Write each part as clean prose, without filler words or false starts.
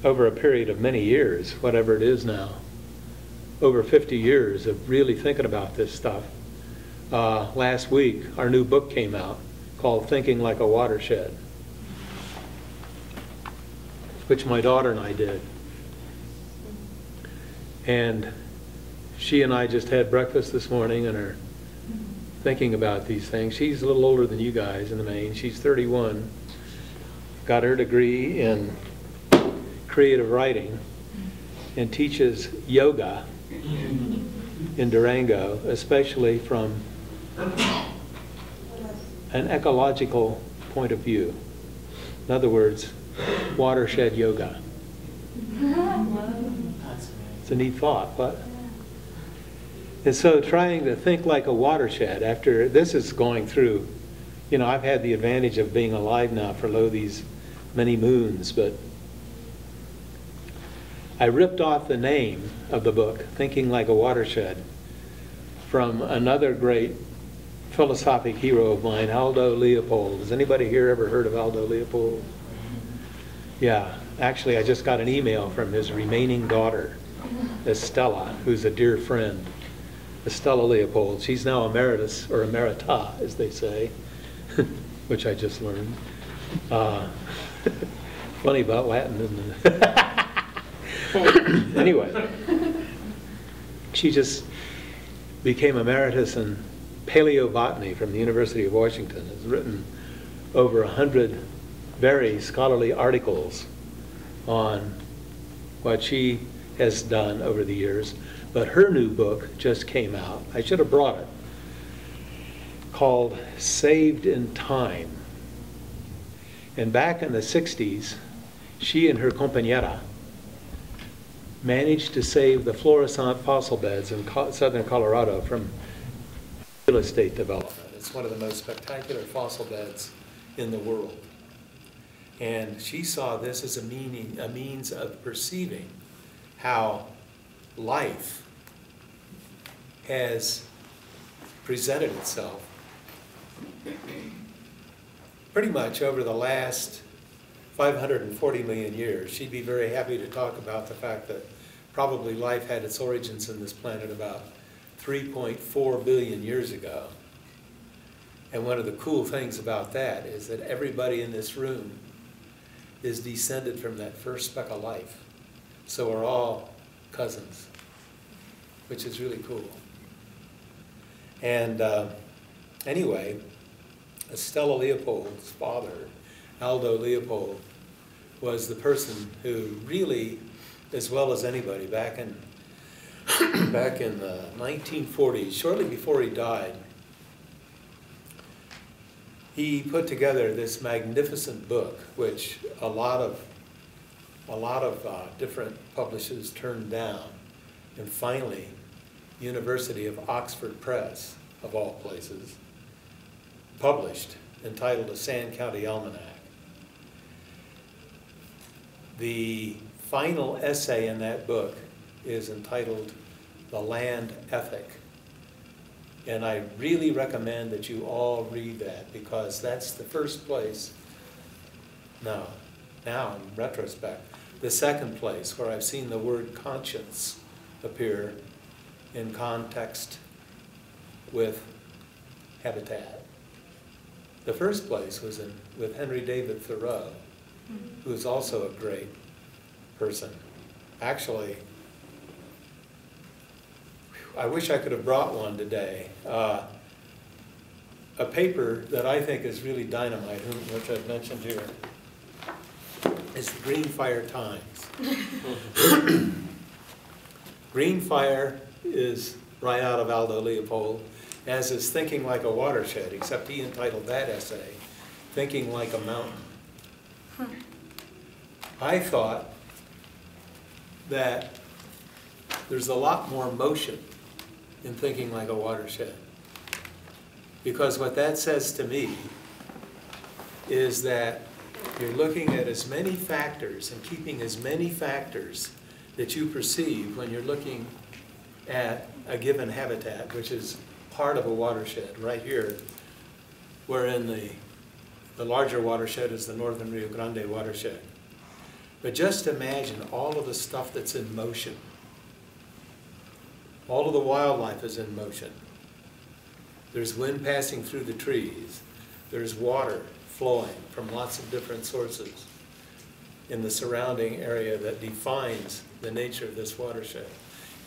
over a period of many years, whatever it is now, over 50 years of really thinking about this stuff. Last week, our new book came out called Thinking Like a Watershed, which my daughter and I did. And she and I just had breakfast this morning and are thinking about these things. She's a little older than you guys in the main. She's 31, got her degree in creative writing, and teaches yoga in Durango, especially from an ecological point of view. In other words, watershed yoga. It's a neat thought, what? And so trying to think like a watershed after this is going through, you know, I've had the advantage of being alive now for these many moons, but I ripped off the name of the book, Thinking Like a Watershed, from another great philosophic hero of mine, Aldo Leopold. Has anybody here ever heard of Aldo Leopold? Yeah, actually I just got an email from his remaining daughter, Estella, who's a dear friend. Estella Leopold. She's now emeritus, or emerita, as they say, which I just learned. Funny about Latin, isn't it? Anyway, she just became emeritus in paleobotany from the University of Washington. Has written over 100 very scholarly articles on what she has done over the years. But her new book just came out. I should have brought it. Called Saved in Time. And back in the 60s, she and her compañera managed to save the Florissant fossil beds in southern Colorado from real estate development. It's one of the most spectacular fossil beds in the world. And she saw this as a means of perceiving how life has presented itself pretty much over the last 540 million years. She'd be very happy to talk about the fact that probably life had its origins in this planet about 3.4 billion years ago. And one of the cool things about that is that everybody in this room is descended from that first speck of life. So we're all cousins, which is really cool. And anyway, Estella Leopold's father, Aldo Leopold, was the person who really, as well as anybody, back in the 1940s, shortly before he died, he put together this magnificent book, which a lot of different publishers turned down, and finally, University of Oxford Press, of all places, published, entitled A Sand County Almanac. The final essay in that book is entitled The Land Ethic. And I really recommend that you all read that, because that's the first place, now in retrospect, the second place where I've seen the word conscience appear in context with habitat. The first place was with Henry David Thoreau, who is also a great person. Actually, I wish I could have brought one today. A paper that I think is really dynamite, which I've mentioned here, is the Green Fire Times. Green Fire is right out of Aldo Leopold, as is Thinking Like a Watershed, except he entitled that essay, Thinking Like a Mountain. I thought that there's a lot more motion in Thinking Like a Watershed, because what that says to me is that you're looking at as many factors and keeping as many factors that you perceive when you're looking at a given habitat, which is part of a watershed. Right here, wherein the larger watershed is the Northern Rio Grande watershed. But just imagine all of the stuff that's in motion. All of the wildlife is in motion. There's wind passing through the trees. There's water flowing from lots of different sources in the surrounding area that defines the nature of this watershed.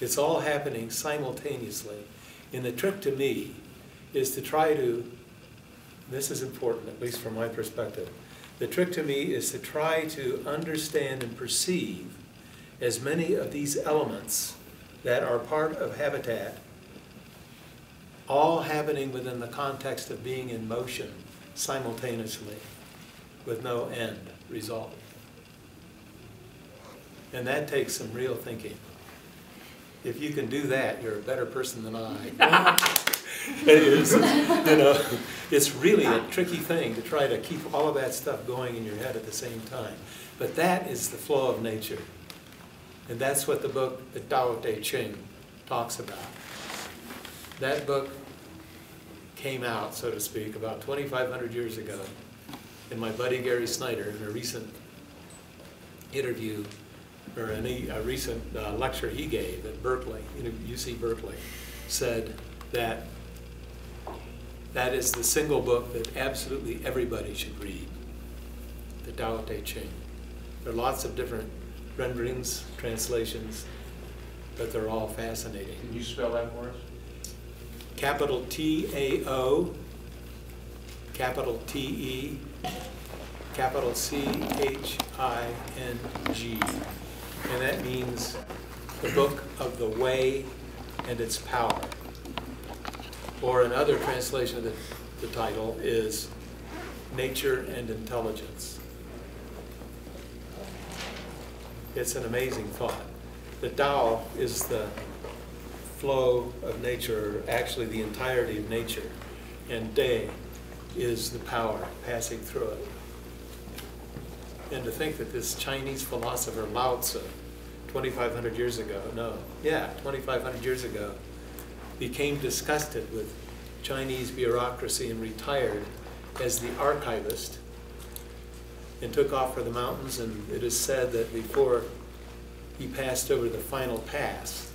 It's all happening simultaneously. And the trick to me is to try to, this is important, at least from my perspective, the trick to me is to try to understand and perceive as many of these elements that are part of habitat, all happening within the context of being in motion simultaneously with no end result. And that takes some real thinking. If you can do that, you're a better person than I. It is, you know, it's really a tricky thing to try to keep all of that stuff going in your head at the same time. But that is the flow of nature. And that's what the book, the Tao Te Ching, talks about. That book came out, so to speak, about 2,500 years ago. And my buddy Gary Snyder, in a recent interview, or a recent lecture he gave at Berkeley, UC Berkeley, said that that is the single book that absolutely everybody should read, the Tao Te Ching. There are lots of different renderings, translations, but they're all fascinating. Can you spell that for us? Capital T-A-O, capital T-E, capital C-H-I-N-G. And that means the book of the way and its power. Or another translation of the title is Nature and Intelligence. It's an amazing thought. The Tao is the flow of nature, or actually the entirety of nature, and Te is the power passing through it. And to think that this Chinese philosopher Lao Tzu, 2,500 years ago, 2,500 years ago, became disgusted with Chinese bureaucracy and retired as the archivist and took off for the mountains. And it is said that before he passed over the final pass,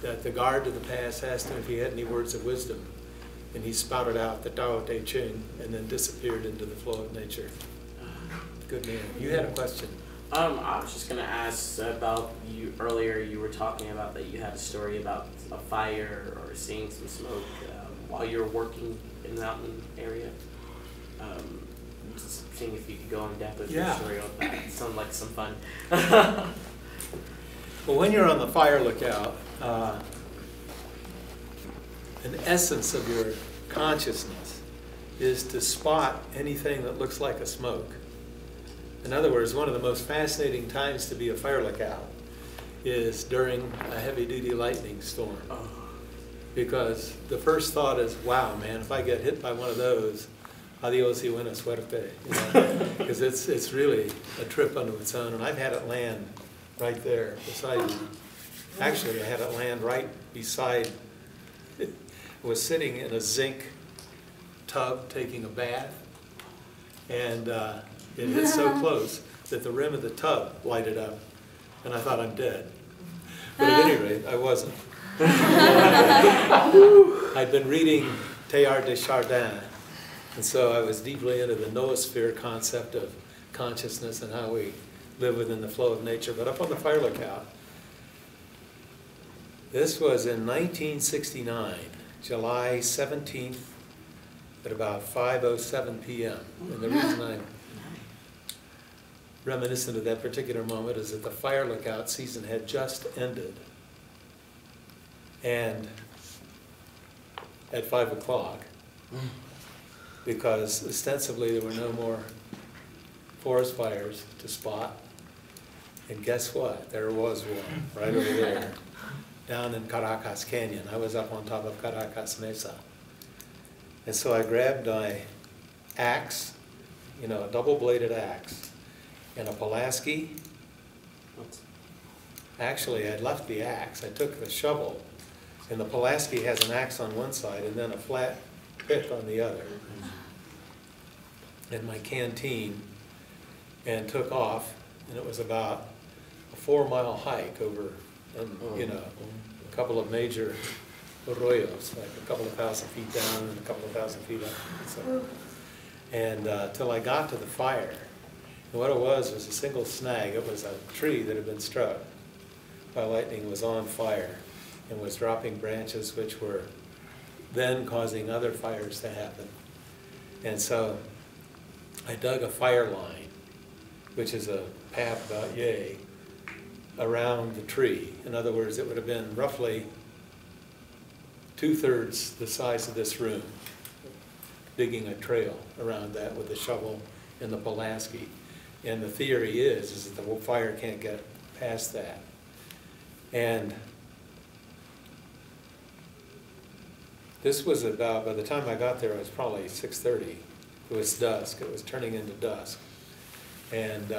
that the guard to the pass asked him if he had any words of wisdom, and he spouted out the Tao Te Ching and then disappeared into the flow of nature. Good man. You had a question. I was just going to ask about you earlier. You were talking about that you had a story about a fire or seeing some smoke while you were working in the mountain area. Just seeing if you could go in depth with your story on that. It sounded like some fun. Well, when you're on the fire lookout, an essence of your consciousness is to spot anything that looks like a smoke. In other words, one of the most fascinating times to be a fire lookout is during a heavy-duty lightning storm. Because the first thought is, wow, man, if I get hit by one of those, adios y buena suerte. Because it's really a trip unto its own. And I've had it land right there beside me. Actually, I had it land right beside, I was sitting in a zinc tub taking a bath, and it hit so close that the rim of the tub lighted up, and I thought I'm dead. But at any rate, I wasn't. I'd been reading Teilhard de Chardin, and so I was deeply into the noosphere concept of consciousness and how we live within the flow of nature. But up on the fire lookout, this was in 1969, July 17th at about 5:07 p.m. And the reason I'm reminiscent of that particular moment is that the fire lookout season had just ended. And at 5 o'clock, because ostensibly there were no more forest fires to spot. And guess what? There was one right over there, down in Caracas Canyon. I was up on top of Caracas Mesa. And so I grabbed my axe, a double-bladed axe, and a Pulaski. Actually, I'd left the axe. I took the shovel, and the Pulaski has an axe on one side and then a flat pick on the other, and my canteen, and took off and it was about a 4-mile hike over, you know, a couple of major arroyos, like a couple of 1,000 feet down and a couple of 1,000 feet up. So, and till I got to the fire. And what it was a single snag. It was a tree that had been struck by lightning, was on fire, and was dropping branches which were then causing other fires to happen. And so I dug a fire line, which is a path about yay, around the tree. In other words, it would have been roughly 2/3 the size of this room, digging a trail around that with the shovel and the Pulaski. And the theory is that the fire can't get past that. And this was about, by the time I got there, it was probably 6:30. It was dusk. It was turning into dusk. And